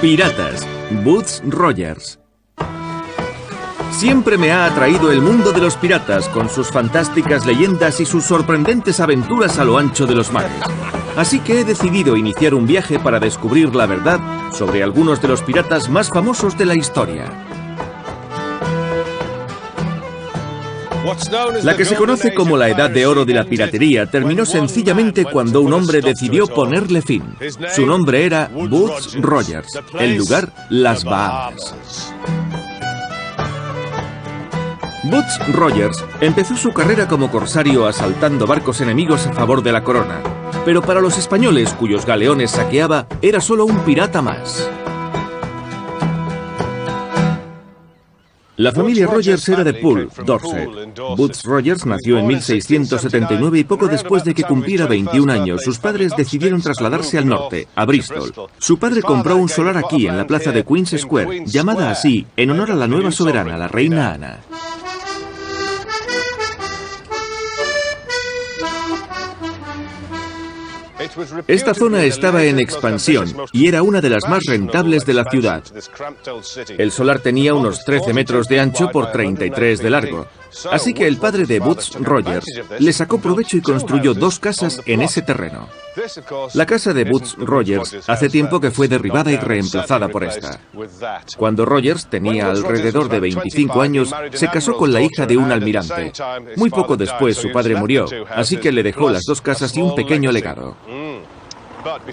Piratas, Boots Rogers. Siempre me ha atraído el mundo de los piratas, con sus fantásticas leyendas y sus sorprendentes aventuras a lo ancho de los mares. Así que he decidido iniciar un viaje para descubrir la verdad sobre algunos de los piratas más famosos de la historia. La que se conoce como la Edad de Oro de la piratería terminó sencillamente cuando un hombre decidió ponerle fin. Su nombre era Boots Rogers, el lugar las Bahamas. Boots Rogers empezó su carrera como corsario asaltando barcos enemigos a favor de la corona, pero para los españoles cuyos galeones saqueaba era solo un pirata más. La familia Rogers era de Poole, Dorset. Boots Rogers nació en 1679 y poco después de que cumpliera 21 años, sus padres decidieron trasladarse al norte, a Bristol. Su padre compró un solar aquí, en la plaza de Queen's Square, llamada así en honor a la nueva soberana, la reina Ana. Esta zona estaba en expansión y era una de las más rentables de la ciudad. El solar tenía unos 13 metros de ancho por 33 de largo. Así que el padre de Boots Rogers le sacó provecho y construyó dos casas en ese terreno. La casa de Boots Rogers hace tiempo que fue derribada y reemplazada por esta. Cuando Rogers tenía alrededor de 25 años, se casó con la hija de un almirante. Muy poco después su padre murió, así que le dejó las dos casas y un pequeño legado.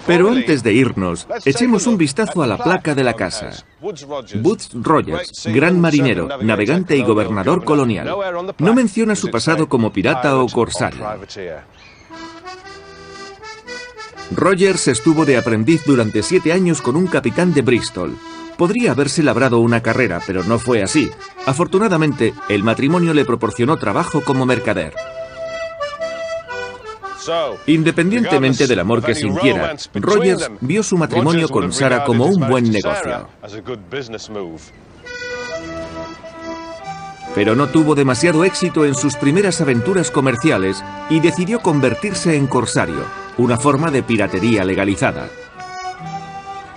Pero antes de irnos, echemos un vistazo a la placa de la casa. Boots Rogers, gran marinero, navegante y gobernador colonial. No menciona su pasado como pirata o corsario. Rogers estuvo de aprendiz durante 7 años con un capitán de Bristol. Podría haberse labrado una carrera, pero no fue así. Afortunadamente, el matrimonio le proporcionó trabajo como mercader. Independientemente del amor que sintiera, Rogers vio su matrimonio con Sarah como un buen negocio. Pero no tuvo demasiado éxito en sus primeras aventuras comerciales y decidió convertirse en corsario, una forma de piratería legalizada.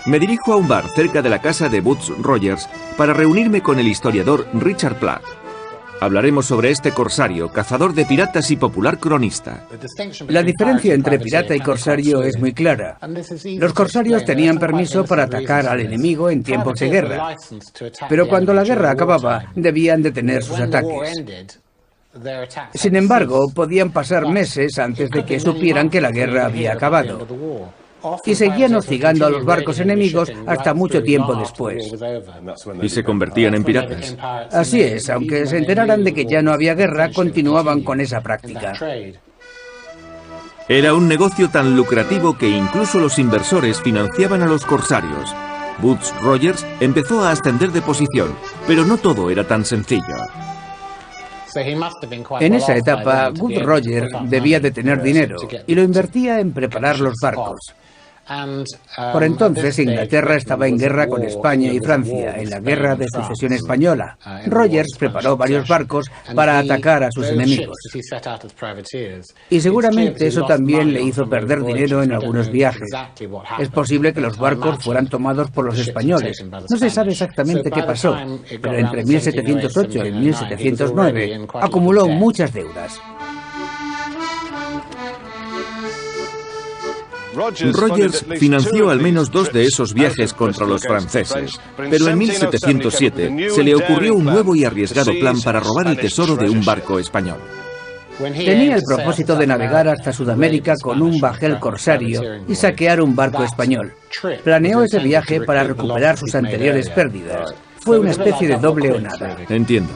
Me dirijo a un bar cerca de la casa de Boots Rogers para reunirme con el historiador Richard Platt. Hablaremos sobre este corsario, cazador de piratas y popular cronista. La diferencia entre pirata y corsario es muy clara. Los corsarios tenían permiso para atacar al enemigo en tiempos de guerra, pero cuando la guerra acababa, debían detener sus ataques. Sin embargo, podían pasar meses antes de que supieran que la guerra había acabado. Y seguían hostigando a los barcos enemigos hasta mucho tiempo después. Y se convertían en piratas. Así es, aunque se enteraran de que ya no había guerra, continuaban con esa práctica. Era un negocio tan lucrativo que incluso los inversores financiaban a los corsarios. Boots Rogers empezó a ascender de posición, pero no todo era tan sencillo. En esa etapa, Boots Rogers debía de tener dinero y lo invertía en preparar los barcos. Por entonces, Inglaterra estaba en guerra con España y Francia, en la Guerra de Sucesión Española. Rogers preparó varios barcos para atacar a sus enemigos. Y seguramente eso también le hizo perder dinero en algunos viajes. Es posible que los barcos fueran tomados por los españoles. No se sabe exactamente qué pasó, pero entre 1708 y 1709 acumuló muchas deudas. Rogers financió al menos 2 de esos viajes contra los franceses, pero en 1707 se le ocurrió un nuevo y arriesgado plan para robar el tesoro de un barco español. Tenía el propósito de navegar hasta Sudamérica con un bajel corsario y saquear un barco español. Planeó ese viaje para recuperar sus anteriores pérdidas. Fue una especie de doble o nada. Entiendo.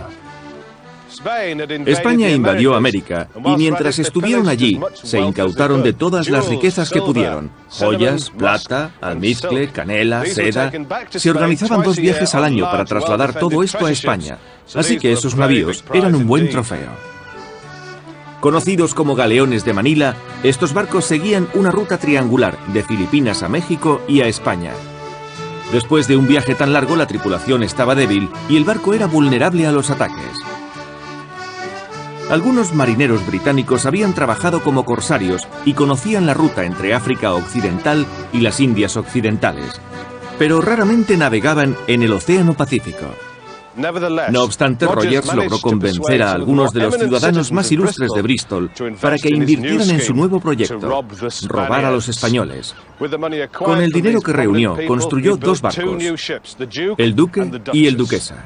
España invadió América y mientras estuvieron allí se incautaron de todas las riquezas que pudieron: joyas, plata, almizcle, canela, seda. Se organizaban 2 viajes al año para trasladar todo esto a España, así que esos navíos eran un buen trofeo. Conocidos como galeones de Manila, estos barcos seguían una ruta triangular de Filipinas a México y a España. Después de un viaje tan largo, la tripulación estaba débil y el barco era vulnerable a los ataques. Algunos marineros británicos habían trabajado como corsarios y conocían la ruta entre África Occidental y las Indias Occidentales. pero raramente navegaban en el Océano Pacífico. No obstante, Rogers logró convencer a algunos de los ciudadanos más ilustres de Bristol para que invirtieran en su nuevo proyecto, robar a los españoles. Con el dinero que reunió, construyó 2 barcos, el Duque y el Duquesa.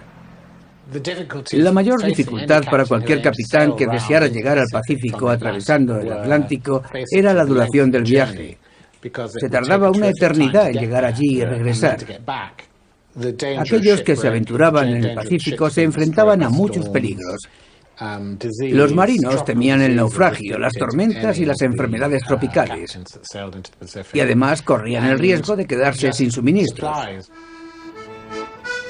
La mayor dificultad para cualquier capitán que deseara llegar al Pacífico atravesando el Atlántico era la duración del viaje. Se tardaba una eternidad en llegar allí y regresar. Aquellos que se aventuraban en el Pacífico se enfrentaban a muchos peligros. Los marinos temían el naufragio, las tormentas y las enfermedades tropicales. Y además corrían el riesgo de quedarse sin suministros.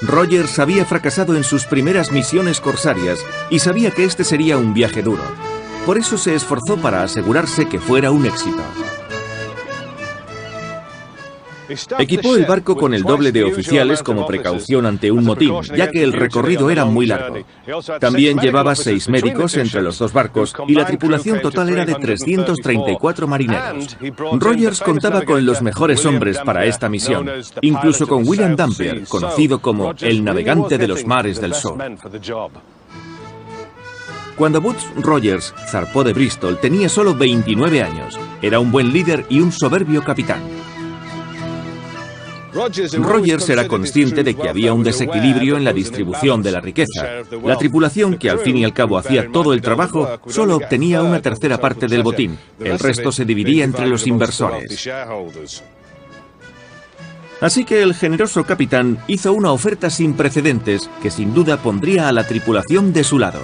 Rogers había fracasado en sus primeras misiones corsarias y sabía que este sería un viaje duro. Por eso se esforzó para asegurarse que fuera un éxito. Equipó el barco con el doble de oficiales como precaución ante un motín, ya que el recorrido era muy largo. También llevaba 6 médicos entre los 2 barcos y la tripulación total era de 334 marineros. Rogers contaba con los mejores hombres para esta misión, incluso con William Dampier, conocido como el navegante de los mares del sur. Cuando Boots Rogers zarpó de Bristol tenía solo 29 años. Era un buen líder y un soberbio capitán. Rogers era consciente de que había un desequilibrio en la distribución de la riqueza. La tripulación, que al fin y al cabo hacía todo el trabajo, solo obtenía una tercera parte del botín. El resto se dividía entre los inversores. Así que el generoso capitán hizo una oferta sin precedentes que sin duda pondría a la tripulación de su lado.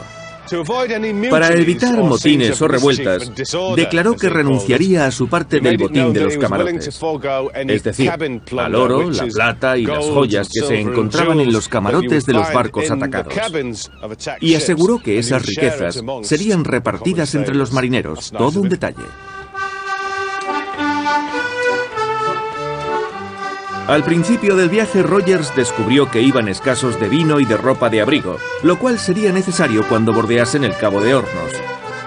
Para evitar motines o revueltas, declaró que renunciaría a su parte del botín de los camarotes, es decir, al oro, la plata y las joyas que se encontraban en los camarotes de los barcos atacados. Y aseguró que esas riquezas serían repartidas entre los marineros, todo un detalle. Al principio del viaje, Rogers descubrió que iban escasos de vino y de ropa de abrigo, lo cual sería necesario cuando bordeasen el Cabo de Hornos.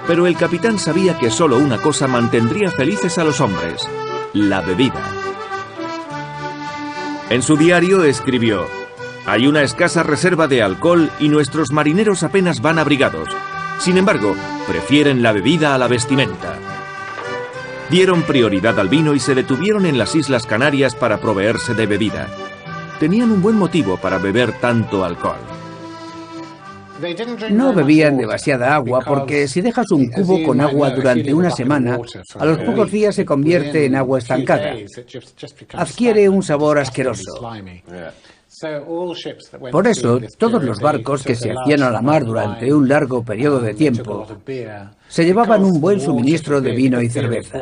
Pero el capitán sabía que solo una cosa mantendría felices a los hombres: la bebida. En su diario escribió: «Hay una escasa reserva de alcohol y nuestros marineros apenas van abrigados. Sin embargo, prefieren la bebida a la vestimenta». Dieron prioridad al vino y se detuvieron en las Islas Canarias para proveerse de bebida. Tenían un buen motivo para beber tanto alcohol. No bebían demasiada agua porque si dejas un cubo con agua durante una semana, a los pocos días se convierte en agua estancada. Adquiere un sabor asqueroso. Por eso, todos los barcos que se hacían a la mar durante un largo periodo de tiempo se llevaban un buen suministro de vino y cerveza.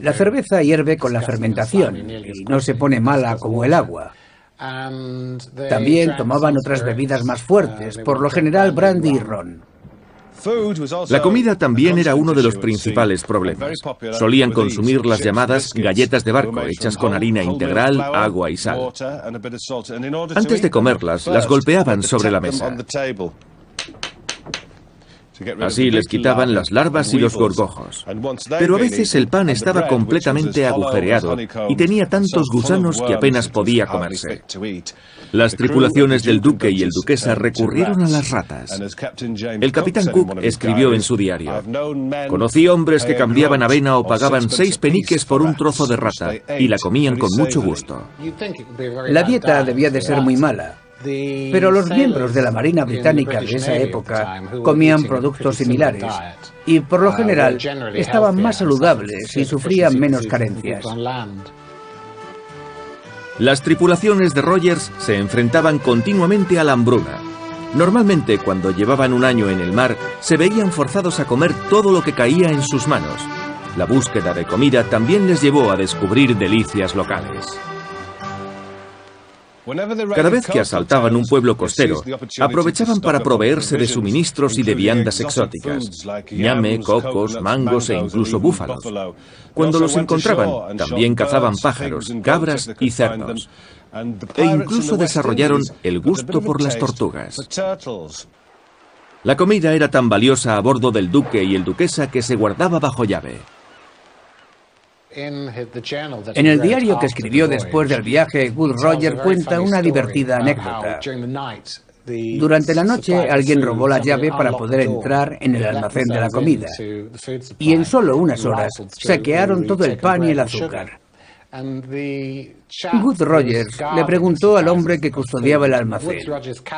La cerveza hierve con la fermentación y no se pone mala como el agua. También tomaban otras bebidas más fuertes, por lo general brandy y ron. La comida también era uno de los principales problemas. Solían consumir las llamadas galletas de barco, hechas con harina integral, agua y sal. Antes de comerlas, las golpeaban sobre la mesa. Así les quitaban las larvas y los gorgojos. Pero a veces el pan estaba completamente agujereado y tenía tantos gusanos que apenas podía comerse. Las tripulaciones del Duque y el Duquesa recurrieron a las ratas. El capitán Cook escribió en su diario: «Conocí hombres que cambiaban avena o pagaban 6 peniques por un trozo de rata y la comían con mucho gusto». La dieta debía de ser muy mala. Pero los miembros de la Marina Británica de esa época comían productos similares y, por lo general, estaban más saludables y sufrían menos carencias. Las tripulaciones de Rogers se enfrentaban continuamente a la hambruna. Normalmente, cuando llevaban un año en el mar, se veían forzados a comer todo lo que caía en sus manos. La búsqueda de comida también les llevó a descubrir delicias locales. Cada vez que asaltaban un pueblo costero, aprovechaban para proveerse de suministros y de viandas exóticas: ñame, cocos, mangos e incluso búfalos. Cuando los encontraban, también cazaban pájaros, cabras y cerdos. E incluso desarrollaron el gusto por las tortugas. La comida era tan valiosa a bordo del Duque y el Duquesa que se guardaba bajo llave. En el diario que escribió después del viaje, Wood Roger cuenta una divertida anécdota. Durante la noche, alguien robó la llave para poder entrar en el almacén de la comida. Y en solo unas horas, saquearon todo el pan y el azúcar. Wood Rogers le preguntó al hombre que custodiaba el almacén,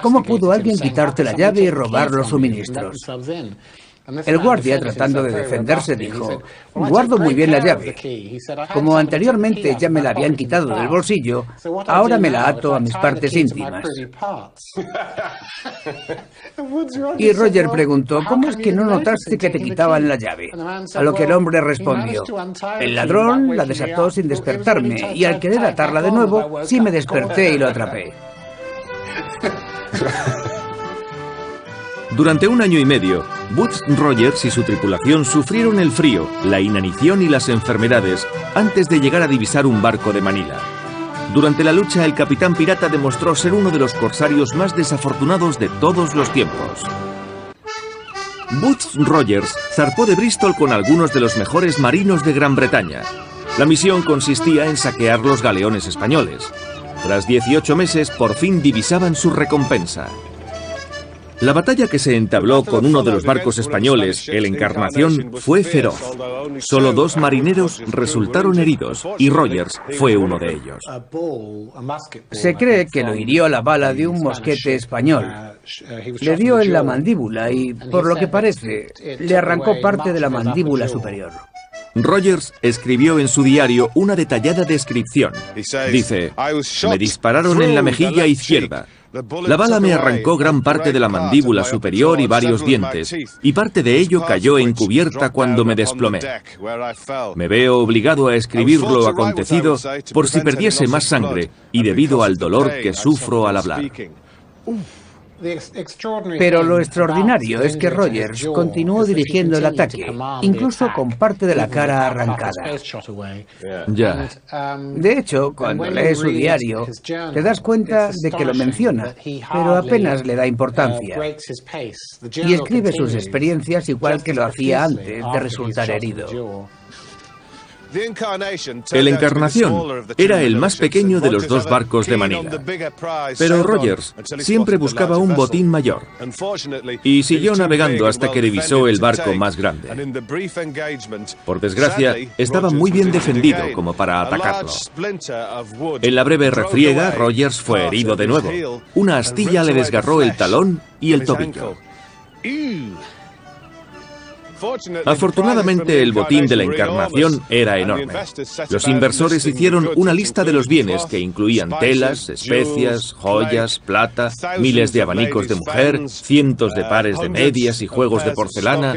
¿cómo pudo alguien quitarte la llave y robar los suministros? El guardia, tratando de defenderse, dijo, guardo muy bien la llave. Como anteriormente ya me la habían quitado del bolsillo, ahora me la ato a mis partes íntimas. Y Roger preguntó, ¿cómo es que no notaste que te quitaban la llave? A lo que el hombre respondió, el ladrón la desató sin despertarme y al querer atarla de nuevo, sí me desperté y lo atrapé. Durante 1 año y medio, Woods Rogers y su tripulación sufrieron el frío, la inanición y las enfermedades antes de llegar a divisar un barco de Manila. Durante la lucha, el capitán pirata demostró ser uno de los corsarios más desafortunados de todos los tiempos. Woods Rogers zarpó de Bristol con algunos de los mejores marinos de Gran Bretaña. La misión consistía en saquear los galeones españoles. Tras 18 meses, por fin divisaban su recompensa. La batalla que se entabló con uno de los barcos españoles, el Encarnación, fue feroz. Solo 2 marineros resultaron heridos y Rogers fue uno de ellos. Se cree que lo hirió la bala de un mosquete español. Le dio en la mandíbula y, por lo que parece, le arrancó parte de la mandíbula superior. Rogers escribió en su diario una detallada descripción. Dice, me dispararon en la mejilla izquierda. La bala me arrancó gran parte de la mandíbula superior y varios dientes, y parte de ello cayó en cubierta cuando me desplomé. Me veo obligado a escribir lo acontecido por si perdiese más sangre y debido al dolor que sufro al hablar. Pero lo extraordinario es que Rogers continuó dirigiendo el ataque, incluso con parte de la cara arrancada. Ya. De hecho, cuando lees su diario, te das cuenta de que lo menciona, pero apenas le da importancia. Y escribe sus experiencias igual que lo hacía antes de resultar herido. El Encarnación era el más pequeño de los 2 barcos de Manila, pero Rogers siempre buscaba un botín mayor y siguió navegando hasta que divisó el barco más grande. Por desgracia, estaba muy bien defendido como para atacarlo. En la breve refriega, Rogers fue herido de nuevo. Una astilla le desgarró el talón y el tobillo. Afortunadamente, el botín de la Encarnación era enorme. Los inversores hicieron una lista de los bienes que incluían telas, especias, joyas, plata, miles de abanicos de mujer, cientos de pares de medias y juegos de porcelana.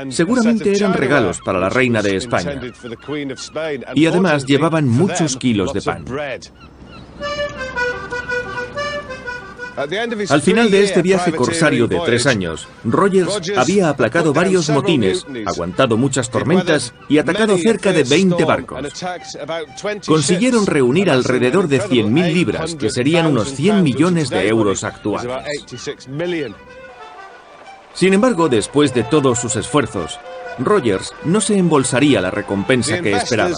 Seguramente eran regalos para la reina de España. Y además llevaban muchos kilos de pan. Al final de este viaje corsario de 3 años, Rogers había aplacado varios motines, aguantado muchas tormentas y atacado cerca de 20 barcos. Consiguieron reunir alrededor de 100.000 libras, que serían unos 100 millones de euros actuales. Sin embargo, después de todos sus esfuerzos, Rogers no se embolsaría la recompensa que esperaba.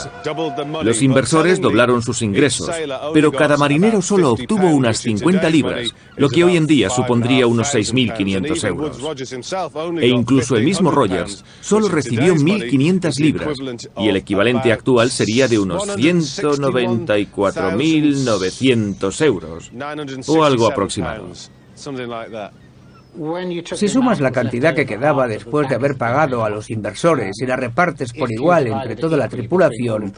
Los inversores doblaron sus ingresos, pero cada marinero solo obtuvo unas 50 libras, lo que hoy en día supondría unos 6.500 euros. E incluso el mismo Rogers solo recibió 1.500 libras, y el equivalente actual sería de unos 194.900 euros, o algo aproximado. Si sumas la cantidad que quedaba después de haber pagado a los inversores y la repartes por igual entre toda la tripulación,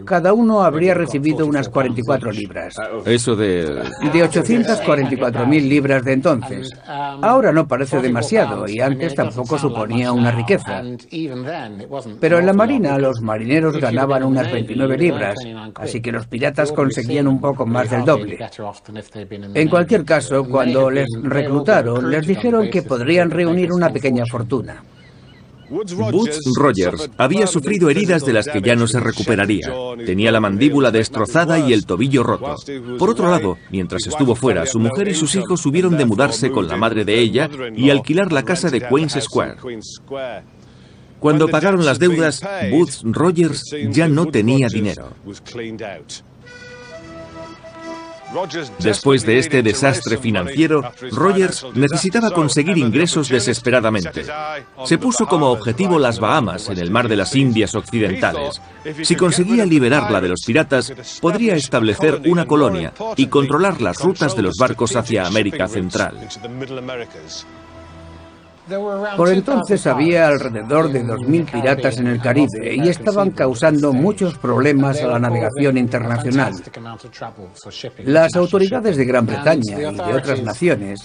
cada uno habría recibido unas 44 libras. Eso de 844.000 libras de entonces. Ahora no parece demasiado y antes tampoco suponía una riqueza. Pero en la marina los marineros ganaban unas 29 libras, así que los piratas conseguían un poco más del doble. En cualquier caso, cuando les reclutaron, les dijeron que podrían reunir una pequeña fortuna. Woods Rogers había sufrido heridas de las que ya no se recuperaría. Tenía la mandíbula destrozada y el tobillo roto. Por otro lado, mientras estuvo fuera, su mujer y sus hijos hubieron de mudarse con la madre de ella y alquilar la casa de Queen's Square. Cuando pagaron las deudas, Booth Rogers ya no tenía dinero. Después de este desastre financiero, Rogers necesitaba conseguir ingresos desesperadamente. Se puso como objetivo las Bahamas, en el mar de las Indias Occidentales. Si conseguía liberarla de los piratas, podría establecer una colonia y controlar las rutas de los barcos hacia América Central. Por entonces había alrededor de 2000 piratas en el Caribe y estaban causando muchos problemas a la navegación internacional. Las autoridades de Gran Bretaña y de otras naciones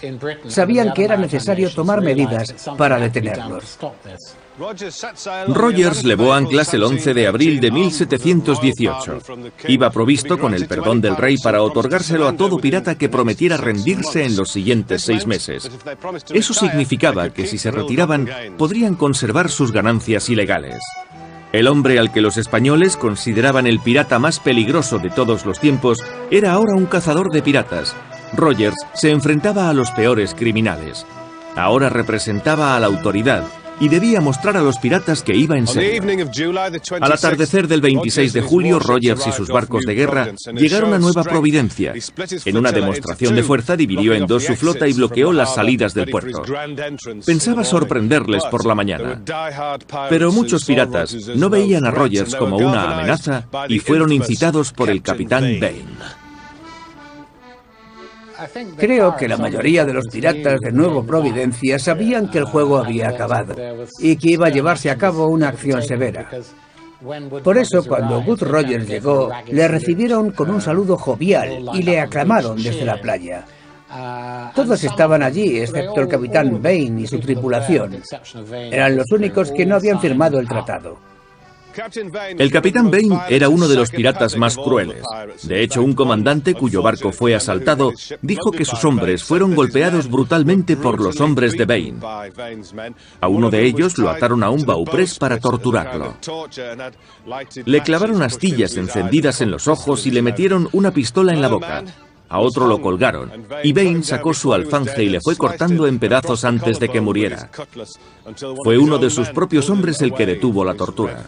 sabían que era necesario tomar medidas para detenerlos. Rogers levó anclas el 11 de abril de 1718. Iba provisto con el perdón del rey para otorgárselo a todo pirata que prometiera rendirse en los siguientes 6 meses. Eso significaba que si se retiraban, podrían conservar sus ganancias ilegales. El hombre al que los españoles consideraban el pirata más peligroso de todos los tiempos era ahora un cazador de piratas. Rogers se enfrentaba a los peores criminales. Ahora representaba a la autoridad y debía mostrar a los piratas que iba en serio. Al atardecer del 26 de julio, Rogers y sus barcos de guerra llegaron a Nueva Providencia. En una demostración de fuerza dividió en dos su flota y bloqueó las salidas del puerto. Pensaba sorprenderles por la mañana. Pero muchos piratas no veían a Rogers como una amenaza y fueron incitados por el capitán Bain. Creo que la mayoría de los piratas de Nueva Providencia sabían que el juego había acabado y que iba a llevarse a cabo una acción severa. Por eso, cuando Booth Rogers llegó, le recibieron con un saludo jovial y le aclamaron desde la playa. Todos estaban allí, excepto el capitán Bain y su tripulación. Eran los únicos que no habían firmado el tratado. El capitán Bain era uno de los piratas más crueles. De hecho, un comandante cuyo barco fue asaltado dijo que sus hombres fueron golpeados brutalmente por los hombres de Bain. A uno de ellos lo ataron a un bauprés para torturarlo. Le clavaron astillas encendidas en los ojos y le metieron una pistola en la boca. A otro lo colgaron, y Bain sacó su alfanje y le fue cortando en pedazos antes de que muriera. Fue uno de sus propios hombres el que detuvo la tortura.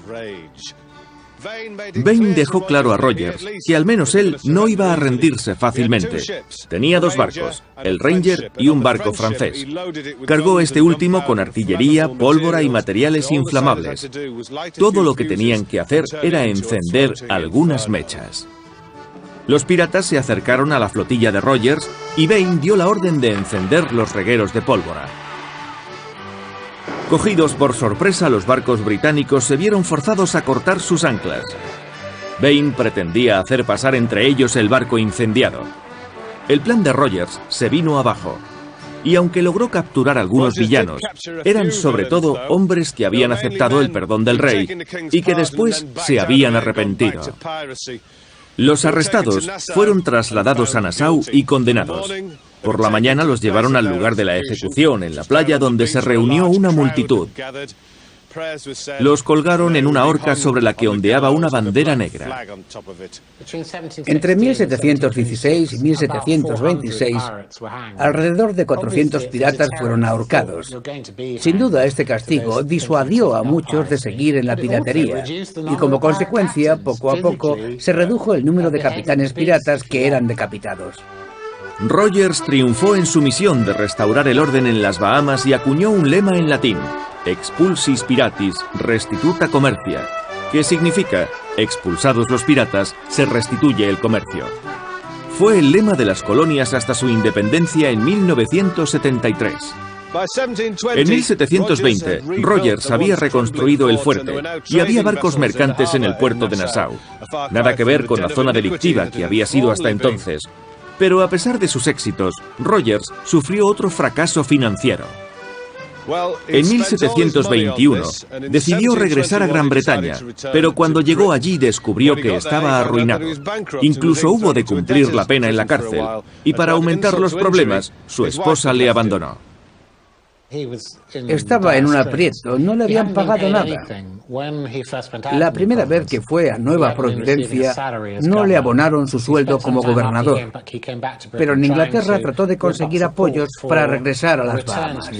Bain dejó claro a Rogers que al menos él no iba a rendirse fácilmente. Tenía 2 barcos, el Ranger y un barco francés. Cargó este último con artillería, pólvora y materiales inflamables. Todo lo que tenían que hacer era encender algunas mechas. Los piratas se acercaron a la flotilla de Rogers y Bain dio la orden de encender los regueros de pólvora. Cogidos por sorpresa, los barcos británicos se vieron forzados a cortar sus anclas. Bain pretendía hacer pasar entre ellos el barco incendiado. El plan de Rogers se vino abajo. Y aunque logró capturar algunos villanos, eran sobre todo hombres que habían aceptado el perdón del rey y que después se habían arrepentido. Los arrestados fueron trasladados a Nassau y condenados. Por la mañana los llevaron al lugar de la ejecución, en la playa donde se reunió una multitud. Los colgaron en una horca sobre la que ondeaba una bandera negra. Entre 1716 y 1726, alrededor de 400 piratas fueron ahorcados. Sin duda, este castigo disuadió a muchos de seguir en la piratería, y como consecuencia, poco a poco, se redujo el número de capitanes piratas que eran decapitados. Rogers triunfó en su misión de restaurar el orden en las Bahamas y acuñó un lema en latín: Expulsis piratis, restituta commercia, que significa, expulsados los piratas, se restituye el comercio. Fue el lema de las colonias hasta su independencia en 1973. En 1720, Rogers había reconstruido el fuerte y había barcos mercantes en el puerto de Nassau. Nada que ver con la zona delictiva que había sido hasta entonces. Pero a pesar de sus éxitos, Rogers sufrió otro fracaso financiero. En 1721 decidió regresar a Gran Bretaña, pero cuando llegó allí descubrió que estaba arruinado. Incluso hubo de cumplir la pena en la cárcel, y para aumentar los problemas, su esposa le abandonó. Estaba en un aprieto, no le habían pagado nada. La primera vez que fue a Nueva Providencia, no le abonaron su sueldo como gobernador, pero en Inglaterra trató de conseguir apoyos para regresar a las Bahamas.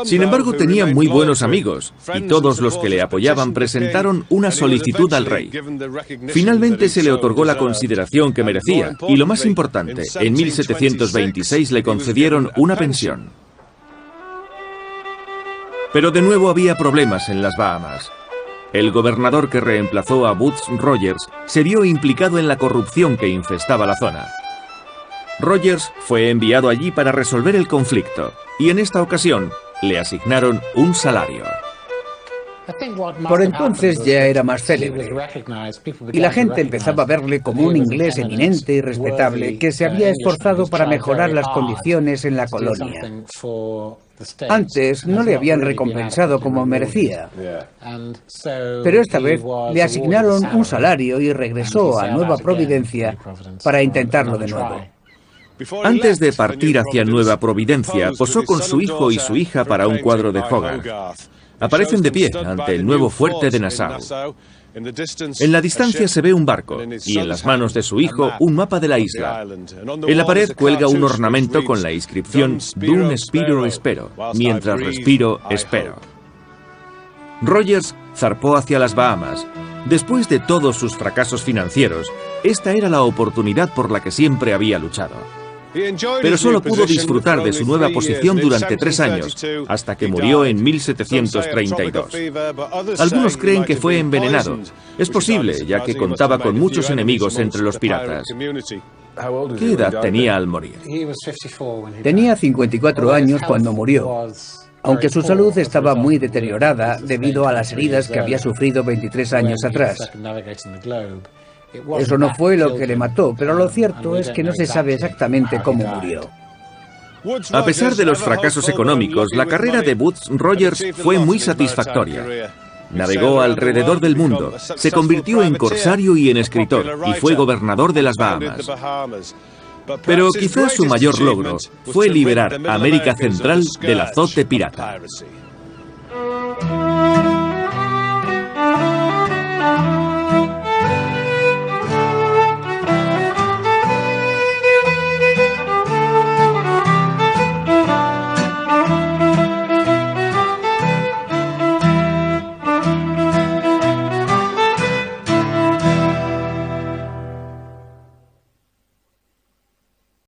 Sin embargo, tenía muy buenos amigos, y todos los que le apoyaban presentaron una solicitud al rey. Finalmente se le otorgó la consideración que merecía, y lo más importante, en 1726 le concedieron una pensión. Pero de nuevo había problemas en las Bahamas. El gobernador que reemplazó a Woodes Rogers se vio implicado en la corrupción que infestaba la zona. Rogers fue enviado allí para resolver el conflicto, y en esta ocasión le asignaron un salario. Por entonces ya era más célebre, y la gente empezaba a verle como un inglés eminente y respetable que se había esforzado para mejorar las condiciones en la colonia. Antes no le habían recompensado como merecía, pero esta vez le asignaron un salario y regresó a Nueva Providencia para intentarlo de nuevo. Antes de partir hacia Nueva Providencia, posó con su hijo y su hija para un cuadro de Hogarth. Aparecen de pie ante el nuevo fuerte de Nassau. En la distancia se ve un barco, y en las manos de su hijo un mapa de la isla. En la pared cuelga un ornamento con la inscripción «Dum spiro espero», mientras respiro, espero. Rogers zarpó hacia las Bahamas. Después de todos sus fracasos financieros, esta era la oportunidad por la que siempre había luchado. Pero solo pudo disfrutar de su nueva posición durante 3 años, hasta que murió en 1732. Algunos creen que fue envenenado. Es posible, ya que contaba con muchos enemigos entre los piratas. ¿Qué edad tenía al morir? Tenía 54 años cuando murió, aunque su salud estaba muy deteriorada debido a las heridas que había sufrido 23 años atrás. Eso no fue lo que le mató, pero lo cierto es que no se sabe exactamente cómo murió. A pesar de los fracasos económicos, la carrera de Woodes Rogers fue muy satisfactoria. Navegó alrededor del mundo, se convirtió en corsario y en escritor, y fue gobernador de las Bahamas. Pero quizás su mayor logro fue liberar a América Central del azote pirata.